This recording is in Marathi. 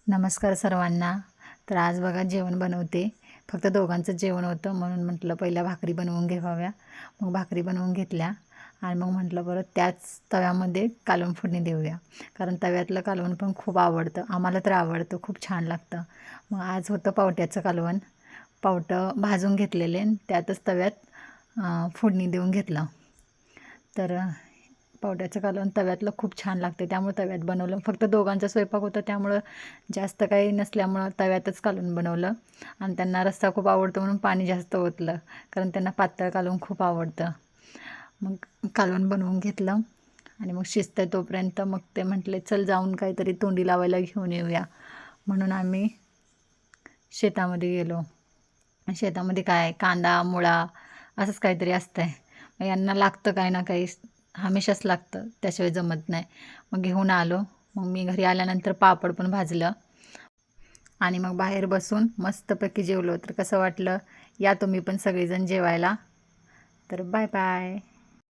नमस्कार सर्वांना. तर आज बघा जेवण बनवते. फक्त दोघांचं जेवण होतं म्हणून म्हटलं पहिल्या भाकरी बनवून घ्याव्या. मग भाकरी बनवून घेतल्या आणि मग म्हटलं बरं त्याच तव्यामध्ये कालवण फोडणी देऊया. कारण तव्यातलं कालवण पण खूप आवडतं. आम्हाला तर आवडतं, खूप छान लागतं. मग आज होतं पावट्याचं कालवण. पावटं भाजून घेतलेले आणि त्यातच तव्यात फोडणी देऊन घेतलं. तर पावट्याचं कालवण तव्यातलं खूप छान लागते, त्यामुळे तव्यात बनवलं. फक्त दोघांचा स्वयंपाक होता त्यामुळं जास्त काही नसल्यामुळं तव्यातच कालवण बनवलं. आणि त्यांना रस्सा खूप आवडतो म्हणून पाणी जास्त ओतलं, कारण त्यांना पातळ कालवण खूप आवडतं. मग कालवण बनवून घेतलं आणि मग शिजतंय तोपर्यंत मग ते म्हटले चल जाऊन काहीतरी तोंडी लावायला घेऊन येऊया. म्हणून आम्ही शेतामध्ये गेलो. शेतामध्ये काय कांदा मुळा असंच काहीतरी असतंय. मग यांना लागतं काही ना काही, हमेशाच लागतं, त्याशिवाय जमत नाही. मग घेऊन आलो. मग मी घरी आल्यानंतर पापड पण भाजलं आणि मग बाहेर बसून मस्तपैकी जेवलो. तर कसं वाटलं, या तुम्ही पण सगळेजण जेवायला. तर बाय बाय.